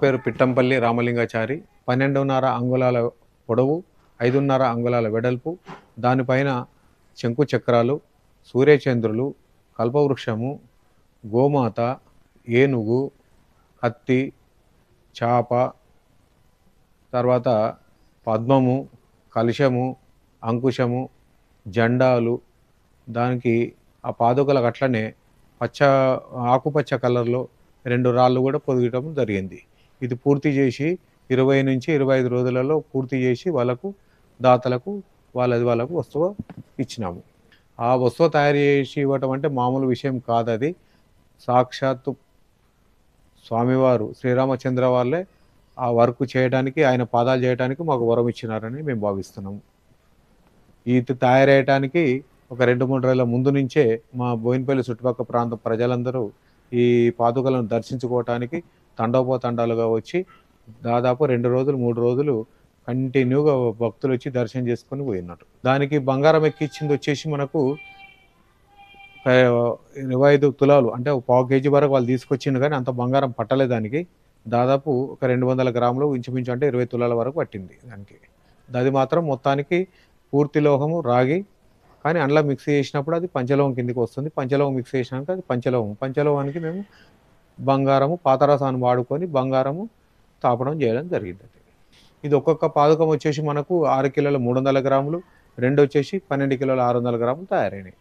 పేరు పిట్టంపల్లి రామలింగాచారి. 12.5 అంగుళాల పొడవు, 5.5 అంగుళాల వెడల్పు, దానిపైన శంకు చక్రాలు, సూర్యచంద్రులు, కల్పవృక్షము, గోమాత, ఏనుగు, కత్తి, చాప, తర్వాత పద్మము, కలశము, అంకుశము, జెండాలు, దానికి ఆ పాదుకలకు అట్లనే ఆకుపచ్చ కలర్‌లో 2 రాళ్ళు గూడా పొదగటం జరిగింది. ఇది పూర్తి జేసి 20-25 రోజులలో పూర్తి జేసి వాళ్ళకు దాతలకు వాళ్ళకు వస్తువు ఇచ్చినాము. ఆ వస్తువు తయారు జేసి ఇవ్వటం అంటే మామూలు విషయం కాదది. సాక్షాత్తు స్వామివారు శ్రీరామచంద్ర వాళ్ళే ఆ వర్క్ చేయడానికి, ఆయన పాదాలు జేయటానికి మాకు వరం ఇచ్చినారని మేము భావిస్తున్నాము. ఇది తయారయ్యటానికి ఒక 2, 3 రోజుల ముందు నుంచే మా బోయినపల్లి చుట్టుపక్కల ప్రాంత ప్రజలందరూ ఈ పాదుకలను దర్శించుకోవటానికి తండోపతండాలుగా వచ్చి దాదాపు 2 రోజులు, 3 రోజులు కంటిన్యూగా భక్తులొచ్చి దర్శనం చేసుకొని పోయినారు. దానికి బంగారం ఎక్కిచ్చిందొచ్చేసి మనకు 25 తులాలు, అంటే ఒక పావు కేజీ వరకు వాళ్ళు తీసుకొచ్చిండ్రు గానీ అంత బంగారం పట్టలే దానికి. దాదాపు ఒక 200 గ్రాములు ఇంచుమించు, అంటే 20 తులాల వరకు పట్టింది దానికి. అది మాత్రం మొత్తానికి పూర్తి లోహము, రాగి, కానీ అందులో మిక్స్ చేసినప్పుడు అది పంచలోహం కిందకి వస్తుంది. పంచలోహం మిక్స్ చేసినాక అది పంచలోహం. పంచలోహానికి మేము బంగారము పాదరసాన్ని వాడుకొని బంగారము తాపడం చేయడం జరిగింది. ఇది ఒక్కొక్క పాదకం వచ్చేసి మనకు 6 కిలోల 300 గ్రాములు, 2 వచ్చేసి 12 కిలోల 600 గ్రాములు తయారైనాయి.